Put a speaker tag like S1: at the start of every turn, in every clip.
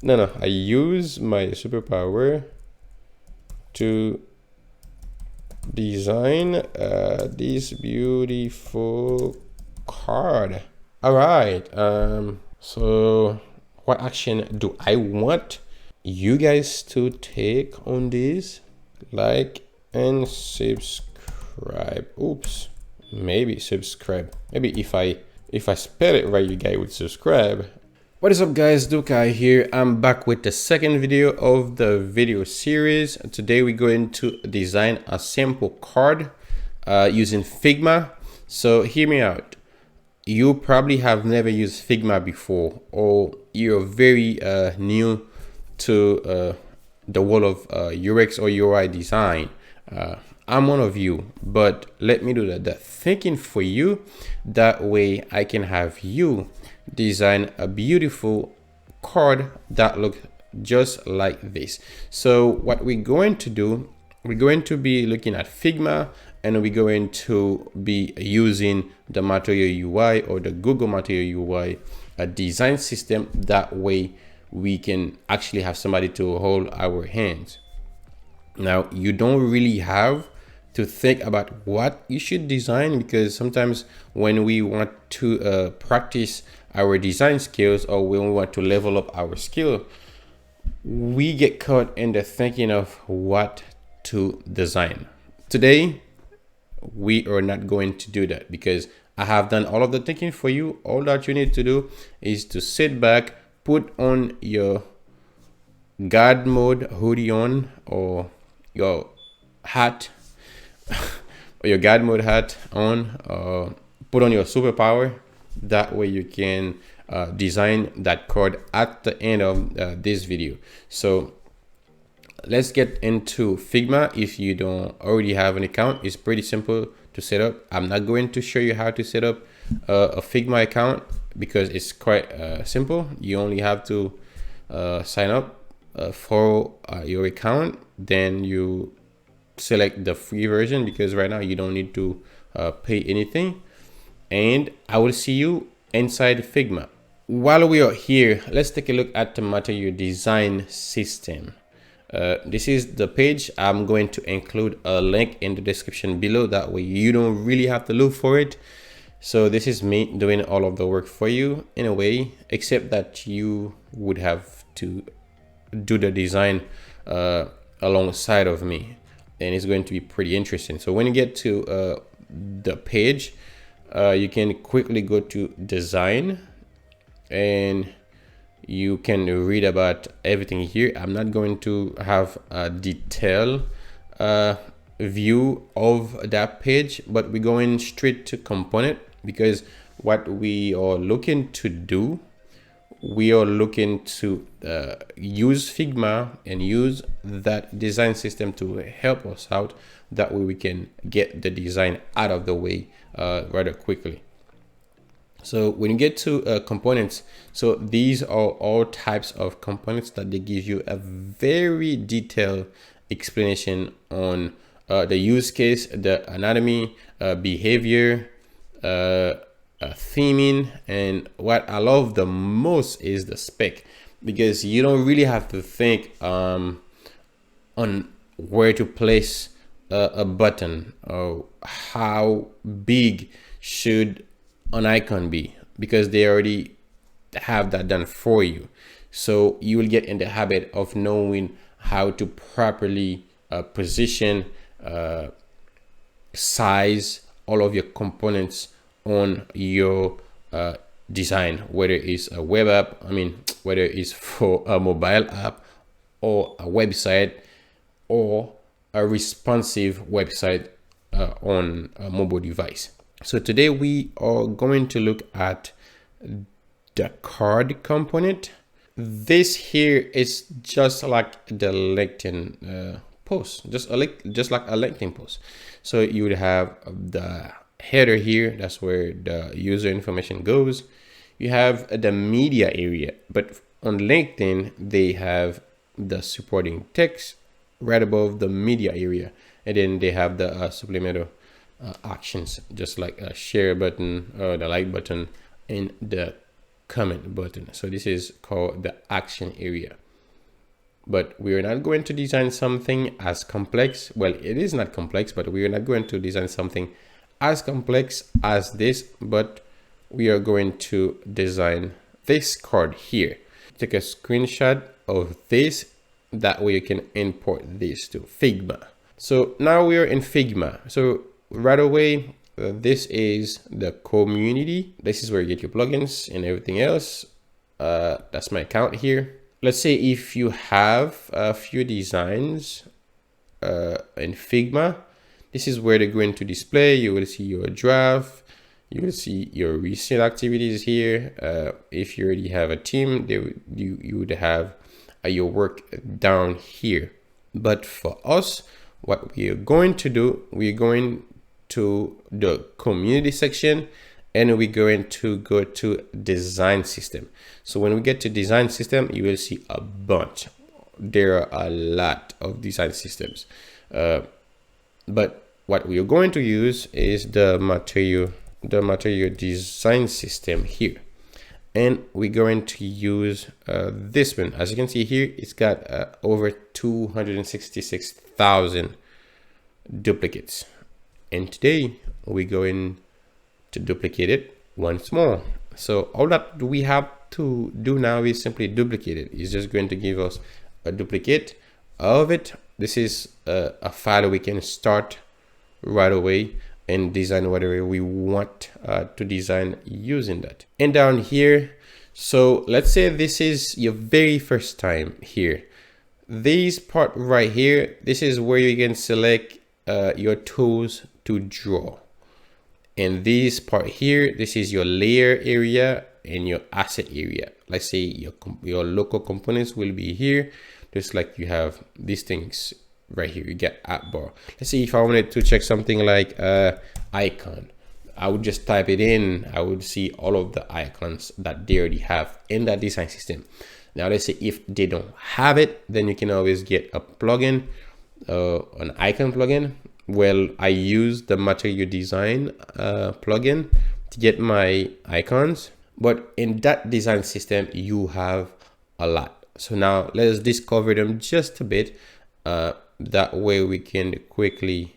S1: No, I use my superpower to design this beautiful card. All right. So what action do I want you guys to take on this? Like and subscribe. Oops. Maybe subscribe. Maybe if I spell it right, you guys would subscribe. What is up, guys? Dukai here. I'm back with the second video of the video series. Today we're going to design a sample card using Figma. So hear me out. You probably have never used Figma before, or you're very new to the world of UX or UI design. I'm one of you, but let me do the thinking for you. That way I can have you design a beautiful card that looks just like this. So what we're going to do, we're going to be looking at Figma, and we're going to be using the Material UI or the Google Material UI design system. That way we can actually have somebody to hold our hands. Now, you don't really have to think about what you should design, because sometimes when we want to practice our design skills, or when we want to level up our skill, we get caught in the thinking of what to design. Today, we are not going to do that, because I have done all of the thinking for you. All that you need to do is to sit back, put on your God mode hoodie on, or your hat or your God mode hat on, put on your superpower. That way you can design that card at the end of this video. So let's get into Figma. If you don't already have an account, it's pretty simple to set up. I'm not going to show you how to set up a Figma account, because it's quite simple. You only have to sign up for your account, then you select the free version, because right now you don't need to pay anything, and I will see you inside Figma. While we are here, let's take a look at the material design system. This is the page. I'm going to include a link in the description below, that way you don't really have to look for it. So this is me doing all of the work for you in a way, except that you would have to do the design alongside of me, and it's going to be pretty interesting. So when you get to the page, you can quickly go to design, and you can read about everything here. I'm not going to have a detailed view of that page, but we're going straight to component, because what we are looking to do, we are looking to use Figma and use that design system to help us out. That way we can get the design out of the way rather quickly. So when you get to components, so these are all types of components that they give you a very detailed explanation on the use case, the anatomy, behavior, theming, and what I love the most is the spec, because you don't really have to think on where to place a button, or how big should an icon be, because they already have that done for you. So you will get in the habit of knowing how to properly position, size all of your components on your design, whether it's a web app, whether it's for a mobile app, or a website, or a responsive website on a mobile device. So today we are going to look at the card component. This here is just like the LinkedIn post, just like a LinkedIn post. So you would have the header here, that's where the user information goes. You have the media area, but on LinkedIn they have the supporting text right above the media area, and then they have the supplemental actions, just like a share button or the like button in the comment button. So this is called the action area. But we are not going to design something as complex. Well, it is not complex, but we are not going to design something as complex as this, but we are going to design this card here. Take a screenshot of this, that way you can import this to Figma. So now we are in Figma. So right away, this is the community. This is where you get your plugins and everything else. That's my account here. Let's say if you have a few designs in Figma, this is where they're going to display. You will see your draft. You will see your recent activities here. If you already have a team, you would have your work down here. But for us, what we are going to do, we're going to the community section, and we're going to go to design system. So when we get to design system, you will see a bunch. There are a lot of design systems. But what we are going to use is the material design system here. And we're going to use this one. As you can see here, it's got over 266,000 duplicates. And today we're going to duplicate it once more. So all that we have to do now is simply duplicate it. It's just going to give us a duplicate of it. This is a file we can start right away and design whatever we want to design using that. And down here, so let's say this is your very first time here. This part right here, this is where you can select your tools to draw. And this part here, this is your layer area and your asset area. Let's say your local components will be here. Just like you have these things right here, you get app bar. Let's see if I wanted to check something like icon, I would just type it in. I would see all of the icons that they already have in that design system. Now let's say if they don't have it, then you can always get a plugin, an icon plugin. Well, I use the material design plugin to get my icons, but in that design system you have a lot. So now let's discover them just a bit. That way we can quickly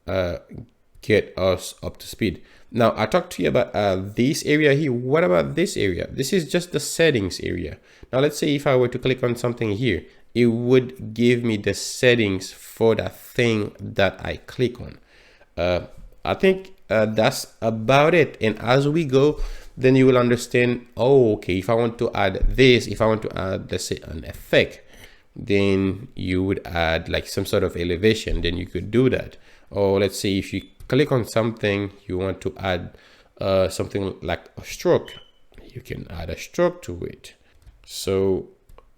S1: get us up to speed. Now I talked to you about this area here. What about this area? This is just the settings area. Now let's say if I were to click on something here, it would give me the settings for that thing that I click on. I think that's about it. And as we go, then you will understand, oh, okay, if I want to add this, if I want to add, let's say, an effect, then you would add like some sort of elevation, then you could do that. Or let's say if you click on something, you want to add something like a stroke, you can add a stroke to it. So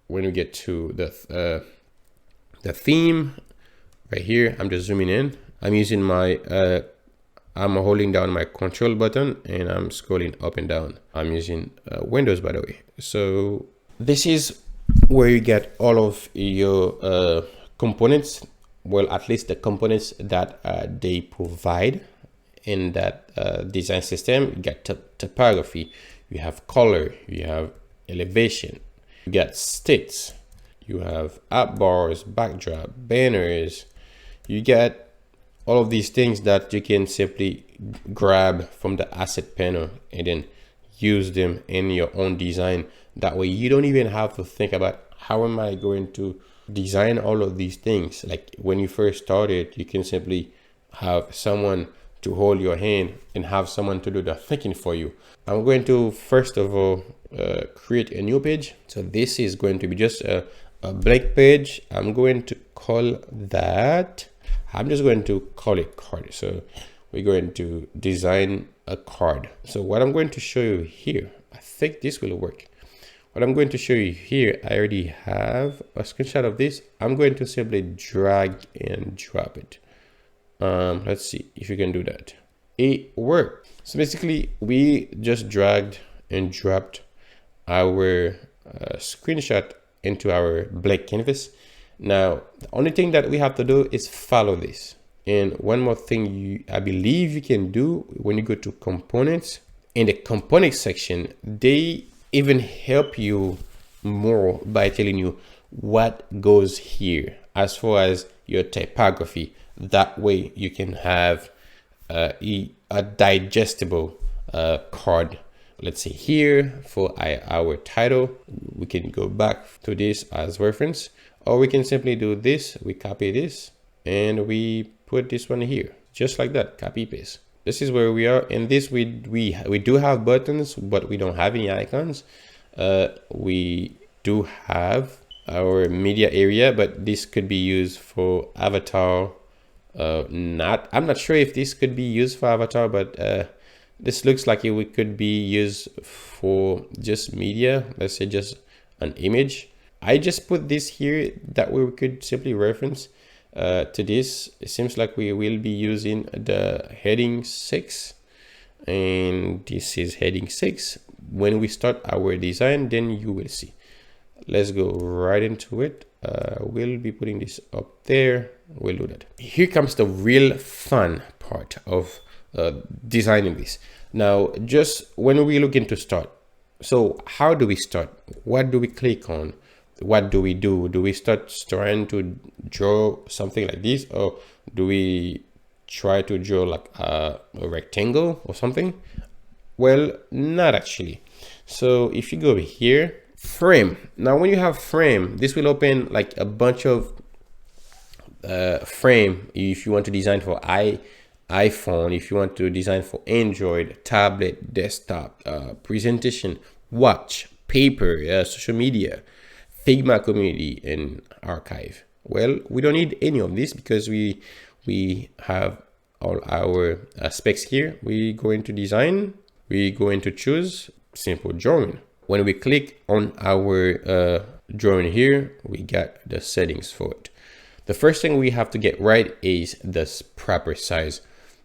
S1: when we get to the theme right here, I'm just zooming in. I'm using my I'm holding down my control button and I'm scrolling up and down. I'm using Windows, by the way. So this is where you get all of your components. Well, at least the components that they provide in that design system. You get typography, you have color, you have elevation, you get states, you have app bars, backdrop, banners. You get all of these things that you can simply grab from the asset panel and then use them in your own design. That way you don't even have to think about how am I going to design all of these things. Like when you first started, you can simply have someone to hold your hand and have someone to do the thinking for you. I'm going to first of all create a new page. So this is going to be just a blank page. I'm going to call that, I'm just going to call it card. So we're going to design a card. So what I'm going to show you here, I think this will work. What I'm going to show you here, I already have a screenshot of this. I'm going to simply drag and drop it. Let's see if you can do that. It worked. So basically we just dragged and dropped our screenshot into our blank canvas. Now, the only thing that we have to do is follow this. And one more thing I believe you can do when you go to components, in the component section, they even help you more by telling you what goes here as far as your typography. That way you can have a digestible card. Let's say here for our title, we can go back to this as reference, or we can simply do this. We copy this and we put this one here, just like that, copy paste. This is where we are. In this, we do have buttons, but we don't have any icons. We do have our media area, but this could be used for avatar. I'm not sure if this could be used for avatar, but this looks like it could be used for just media. Let's say just an image. I just put this here that way we could simply reference to this. It seems like we will be using the heading 6, and this is heading 6. When we start our design, then you will see. Let's go right into it. We'll be putting this up there. We'll do that. Here comes the real fun part of designing this. Now, just when we look into start, so how do we start? What do we click on? What do we do? Do we start trying to draw something like this, or do we try to draw like a rectangle or something? Well, not actually. So if you go over here, frame. Now, when you have frame, this will open like a bunch of frame. If you want to design for iPhone, if you want to design for Android, tablet, desktop, presentation, watch, paper, social media, Figma community, and archive. Well, we don't need any of this because we have all our specs here. We go into design, we go into choose simple drawing. When we click on our drawing here, we got the settings for it. The first thing we have to get right is the proper size.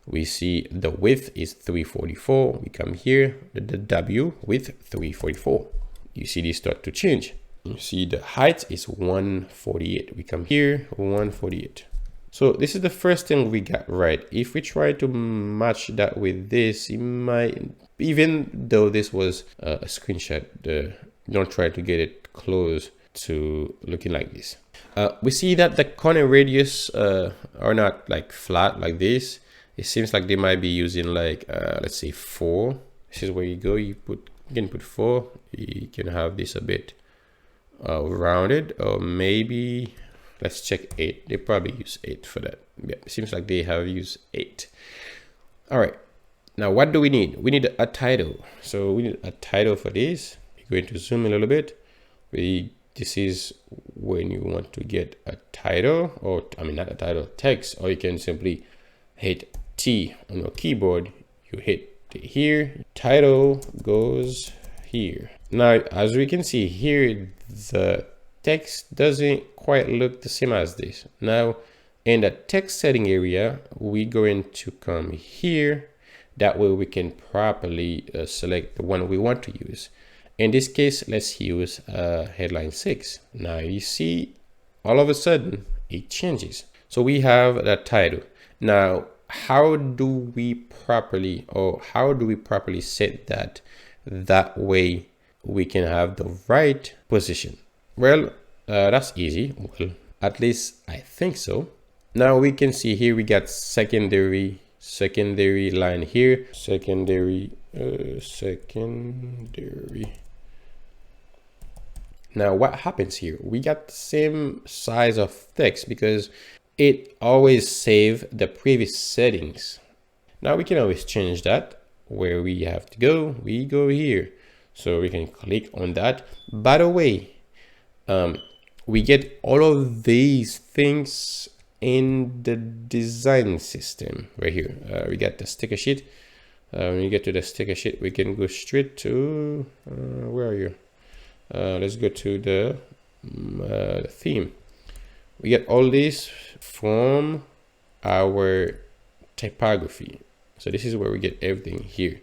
S1: We see the width is 344. We come here, the W width 344. You see this start to change. You see the height is 148. We come here, 148. So this is the first thing we got right. If we try to match that with this, it might, even though this was a screenshot, don't try to get it close to looking like this. We see that the corner radius are not like flat like this. It seems like they might be using like, let's say 4. This is where you go, you can put 4. You can have this a bit rounded, or maybe let's check 8. They probably use 8 for that. Yeah, it seems like they have used 8. All right, now what do we need? We need a title. So we need a title for this. We're going to zoom a little bit. This is when you want to get a title, or I mean not a title, text, or you can simply hit T on your keyboard. You hit here, title goes here. Now, as we can see here, the text doesn't quite look the same as this. Now, in the text setting area, we're going to come here. That way we can properly select the one we want to use. In this case, let's use headline 6. Now you see, all of a sudden it changes. So we have that title. Now, how do we properly set that way we can have the right position? Well, that's easy. Well, at least I think so. Now we can see here we got secondary line here, secondary. Now what happens here? We got the same size of text because it always save the previous settings. Now we can always change that. Where we have to go, we go here. So we can click on that. By the way, we get all of these things in the design system right here. We got the sticker sheet. When you get to the sticker sheet, we can go straight to where are you? Let's go to the theme. We get all these from our typography. So this is where we get everything here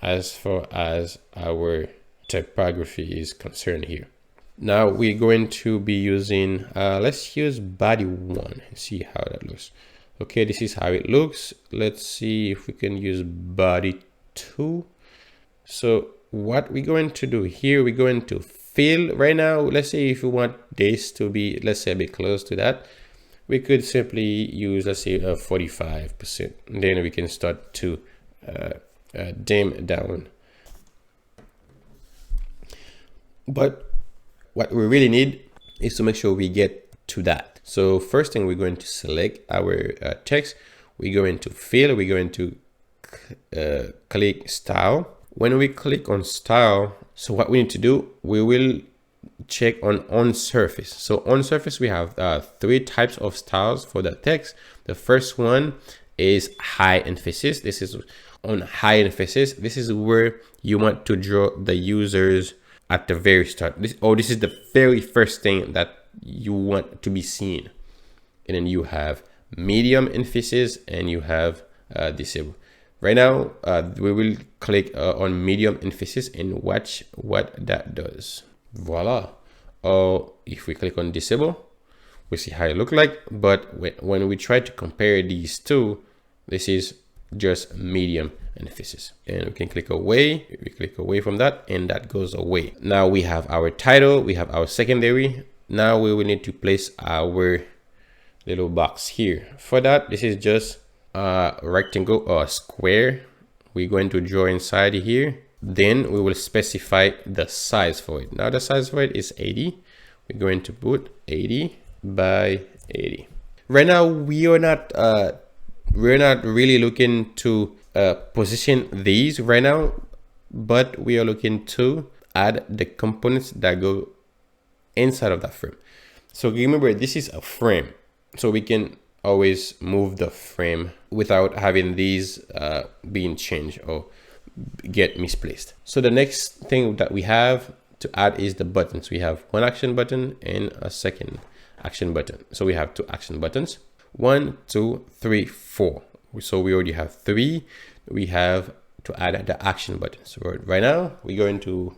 S1: as far as our typography is concerned here. Now we're going to be using, let's use body 1 and see how that looks. Okay, this is how it looks. Let's see if we can use body 2. So what we're going to do here, we're going to fill right now. Let's say if you want this to be, let's say, a bit close to that, we could simply use, let's say, a 45%. Then we can start to dim down. But what we really need is to make sure we get to that. So first thing, we're going to select our text. We're going to fill, we're going to click style. When we click on style, so what we need to do, we will check on surface. So on surface, we have 3 types of styles for the text. The first one is high emphasis. This is on high emphasis. This is where you want to draw the users at the very start. This is the very first thing that you want to be seen. And then you have medium emphasis and you have disable. Right now, we will click on medium emphasis and watch what that does. Voila. Or if we click on disable, we see how it looks like. But when we try to compare these two, this is just medium emphasis. And we can click away. We click away from that and that goes away. Now we have our title, we have our secondary. Now we will need to place our little box here. For that, this is just a rectangle or a square. We're going to draw inside here. Then we will specify the size for it. Now the size for it is 80. We're going to put 80 by 80. Right now we're not really looking to position these right now, but we are looking to add the components that go inside of that frame. So remember, this is a frame, so we can always move the frame without having these being changed or get misplaced. So the next thing that we have to add is the buttons. We have one action button and a second action button. So we have 2 action buttons. 1, 2, 3, 4. So we already have 3. We have to add the action buttons. So right now we're going to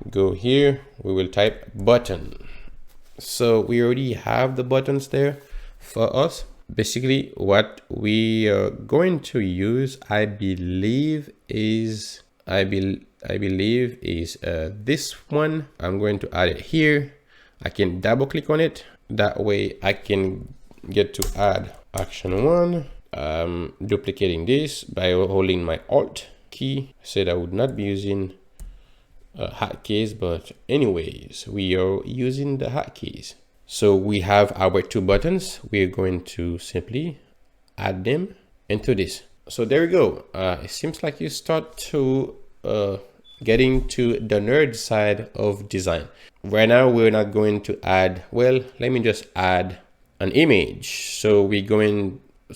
S1: go here. We will type button. So we already have the buttons there for us. Basically what we are going to use, I believe is this one. I'm going to add it here. I can double click on it. That way I can get to add action 1. Duplicating this by holding my Alt key. I said I would not be using hotkeys, but anyways, we are using the hotkeys. So we have our 2 buttons. We're going to simply add them into this. So there we go. It seems like you start to getting to the nerd side of design. Right now, we're not going to add, well, let me just add an image. So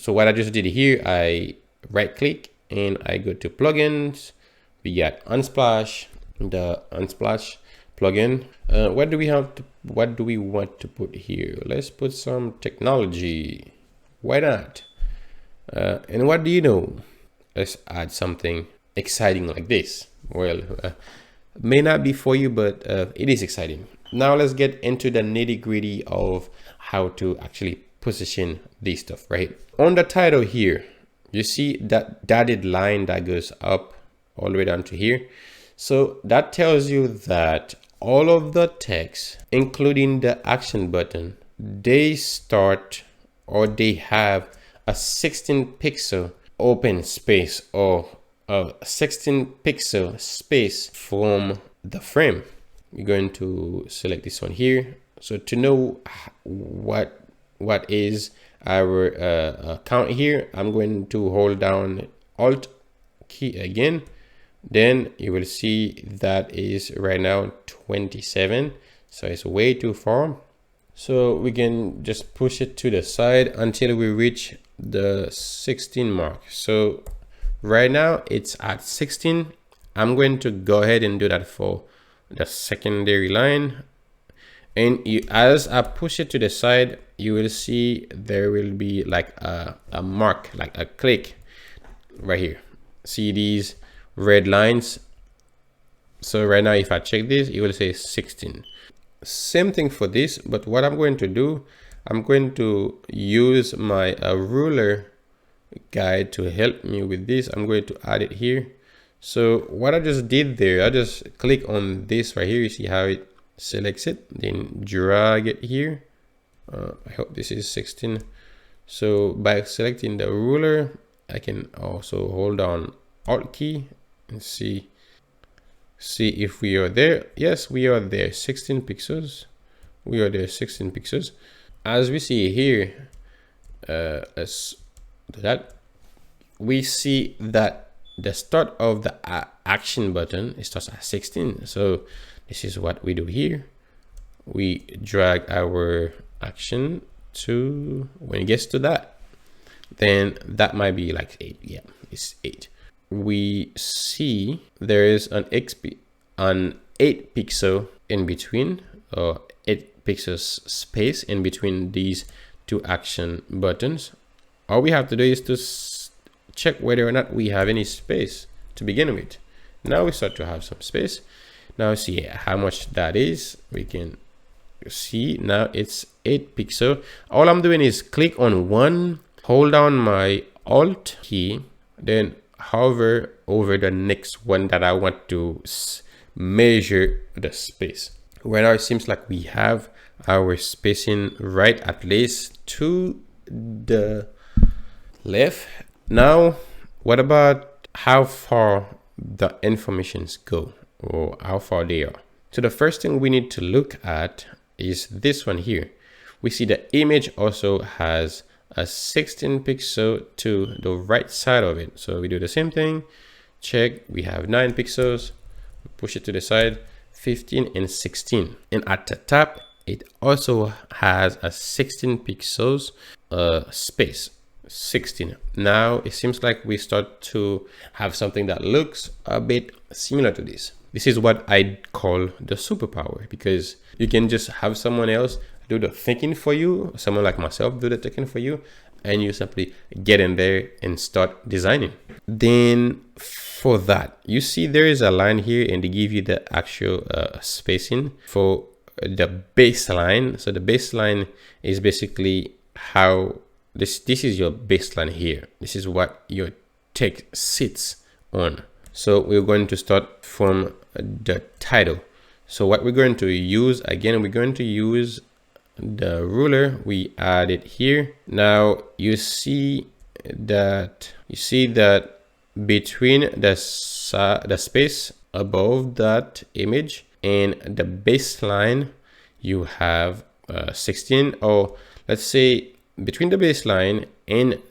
S1: what I just did here, I right click and I go to plugins. We got Unsplash, the Unsplash plugin. What do we want to put here? Let's put some technology. Why not? And what do you know? Let's add something exciting like this. Well, may not be for you, but it is exciting. Now let's get into the nitty-gritty of how to actually position this stuff, right? On the title here, you see that dotted line that goes up all the way down to here. So that tells you that all of the text, including the action button, they start or they have a 16 pixel open space or a 16 pixel space from the frame. We're going to select this one here. So to know what is our count here, I'm going to hold down Alt key again. Then you will see that is right now 27. So it's way too far. So we can just push it to the side until we reach the 16 mark. So right now it's at 16. I'm going to go ahead and do that for the secondary line. And as I push it to the side, you will see there will be like a mark, like a click right here. See these red lines? So right now, if I check this, it will say 16. Same thing for this, but what I'm going to do, I'm going to use my ruler guide to help me with this. I'm going to add it here. So what I just did there, I just click on this right here. You see how it selects it, then drag it here. I hope this is 16. So by selecting the ruler, I can also hold down Alt key and see if we are there. Yes, we are there, 16 pixels. We are there, 16 pixels. As we see here, let's do that. We see that the start of the action button, it starts at 16. So this is what we do here. We drag our action to, when it gets to that, then that might be like 8. Yeah, it's 8. We see there is an 8 pixel in between, or 8 pixels space in between these two action buttons. All we have to do is to check whether or not we have any space to begin with. Now we start to have some space. Now see how much that is. We can see now it's 8 pixel. All I'm doing is click on one, hold down my Alt key, then hover over the next one that I want to measure the space. Right now it seems like we have our spacing right at least to the left. Now what about how far the informations go, or how far they are? So the first thing we need to look at is this one here. We see the image also has a 16 pixel to the right side of it. So we do the same thing, check, we have 9 pixels, push it to the side, 15 and 16. And at the top, it also has a 16 pixels space, 16. Now it seems like we start to have something that looks a bit similar to this. This is what I call the superpower, because you can just have someone else do the thinking for you, someone like myself do the thinking for you, and you simply get in there and start designing. Then for that, you see there is a line here and they give you the actual spacing for the baseline. So the baseline is basically how this is your baseline here. This is what your text sits on. So we're going to start from the title. So what we're going to use, again, we're going to use the ruler. We add it here. Now you see that between the space above that image and the baseline, you have 16, or let's say between the baseline and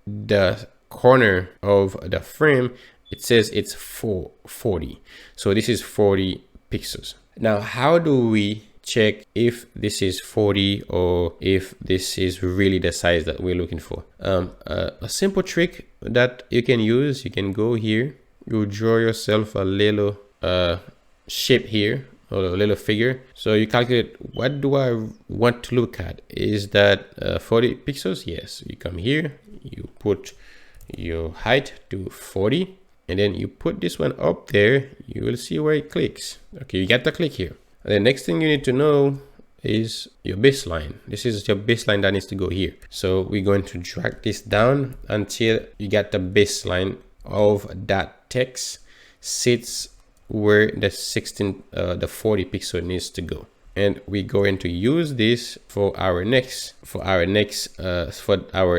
S1: the corner of the frame, it says it's 40. So this is 40 pixels. Now, how do we check if this is 40 or if this is really the size that we're looking for? A simple trick that you can use, you can go here, you draw yourself a little shape here, or a little figure. So you calculate, what do I want to look at? Is that 40 pixels? Yes. You come here, you put your height to 40, and then you put this one up there. You will see where it clicks. Okay, you get the click here. And the next thing you need to know is your baseline. This is your baseline that needs to go here. So we're going to drag this down until you get the baseline of that text sits where the 40 pixel needs to go. And we're going to use this for our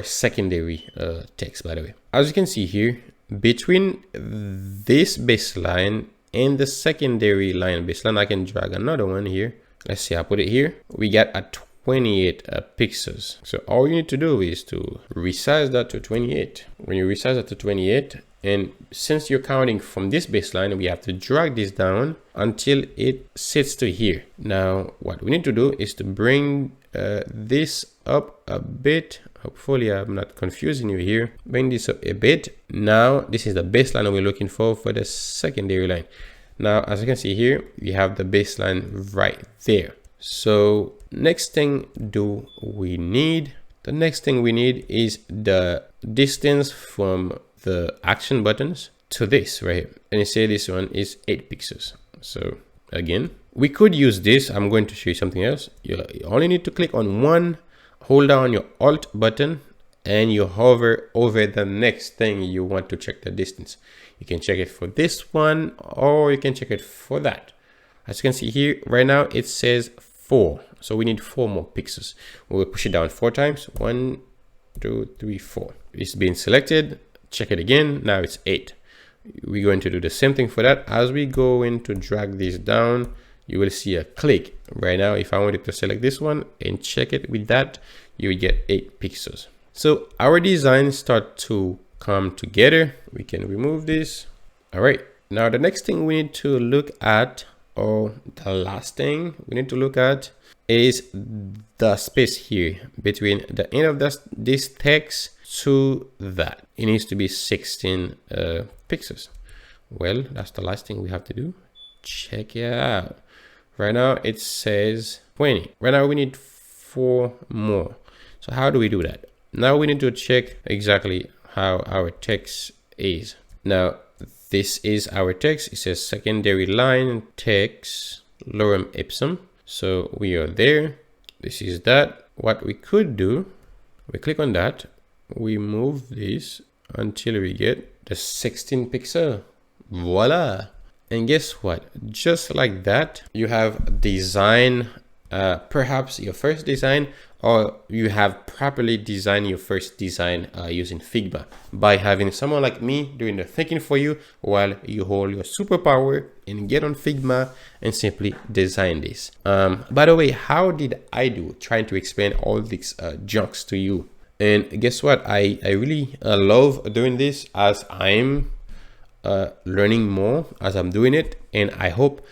S1: secondary text, by the way. As you can see here, between this baseline and the secondary line baseline, I can drag another one here. Let's see, I put it here. We get a 28 pixels. So all you need to do is to resize that to 28. When you resize it to 28, and since you're counting from this baseline, we have to drag this down until it sits to here. Now, what we need to do is to bring this up a bit. Hopefully I'm not confusing you here. Bring this up a bit. Now, this is the baseline we're looking for the secondary line. Now, as you can see here, we have the baseline right there. So next thing we need is the distance from the action buttons to this right here. And you say this one is 8 pixels. So again, we could use this. I'm going to show you something else. You only need to click on one, hold down your Alt button, and you hover over the next thing you want to check the distance. You can check it for this one, or you can check it for that. As you can see here, right now it says 4. So we need 4 more pixels. We'll push it down 4 times. 1, 2, 3, 4. It's been selected. Check it again. Now it's 8. We're going to do the same thing for that. As we go in to drag this down, you will see a click. Right now, if I wanted to select this one and check it with that, you will get 8 pixels. So our designs start to come together. We can remove this. All right. Now the next thing we need to look at, or the last thing we need to look at, is the space here between the end of this text to that. It needs to be 16 pixels. Well, that's the last thing we have to do. Check it out. Right now it says 20. Right now we need 4 more. So how do we do that? Now we need to check exactly how our text is. Now this is our text. It says secondary line text lorem ipsum. So we are there. This is that. What we could do, we click on that. We move this until we get the 16 pixel. Voila. And guess what? Just like that, you have design, perhaps your first design, or you have properly designed your first design using Figma by having someone like me doing the thinking for you while you hold your superpower and get on Figma and simply design this. By the way, how did I do trying to explain all these junks to you? And guess what? I really love doing this as I'm learning more as I'm doing it, and I hope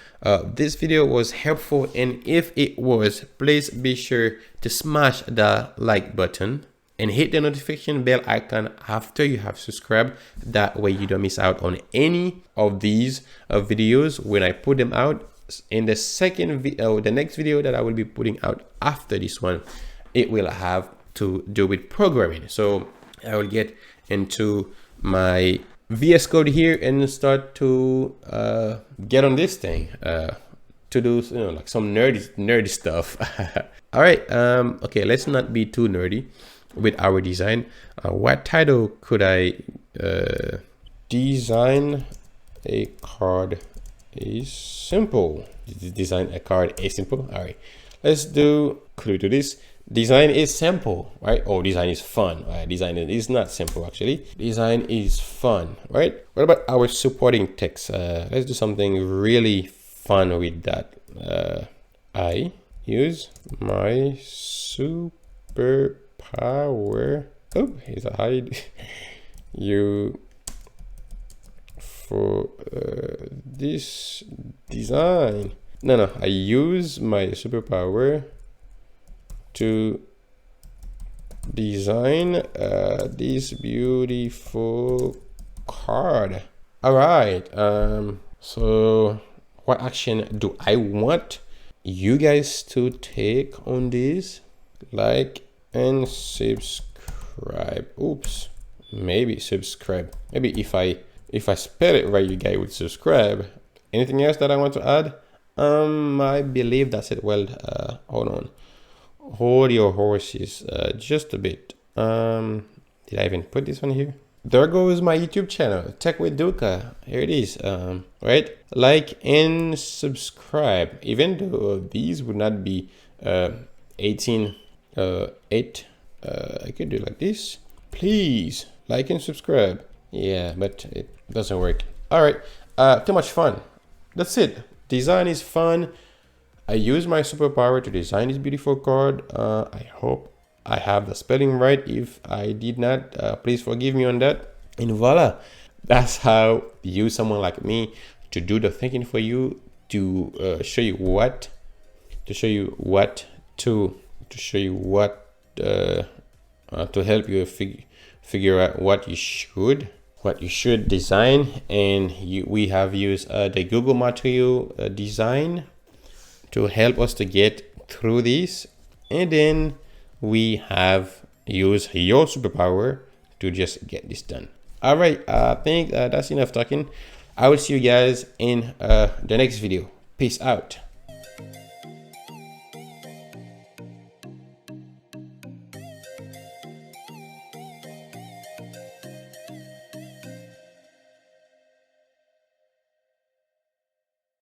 S1: this video was helpful, and if it was, please be sure to smash the like button and hit the notification bell icon after you have subscribed. That way you don't miss out on any of these videos when I put them out. In the the next video that I will be putting out after this one, it will have to do with programming. So I will get into my VS Code here and start to get on this thing to do, you know, like some nerdy stuff. All right, okay, let's not be too nerdy with our design. What title could I design a card is simple. Design a card is simple. All right, let's do, could we do this? Design is simple, right? Oh, design is fun. Right? Design is not simple, actually. Design is fun, right? What about our supporting text? Let's do something really fun with that. I use my superpower. Oh, here's a hide. You for this design. No, I use my superpower to design this beautiful card. All right, so what action do I want you guys to take on this? Like and subscribe. Oops, maybe subscribe. Maybe if I spell it right, you guys would subscribe. Anything else that I want to add? I believe that's it. Well, hold on. Hold your horses just a bit. Did I even put this one here? There goes my YouTube channel, Tech with Duka. Here it is. Right, like and subscribe. Even though these would not be 18 8, I could do like this. Please like and subscribe. Yeah, but it doesn't work. All right, too much fun. That's it. Design is fun. I use my superpower to design this beautiful card. I hope I have the spelling right. If I did not, please forgive me on that. And voila, that's how you use someone like me to do the thinking for you, to show you what to help you figure out what you should design. And we have used the Google material design to help us to get through this, and then we have used your superpower to just get this done. All right, I think that's enough talking. I will see you guys in the next video. Peace out.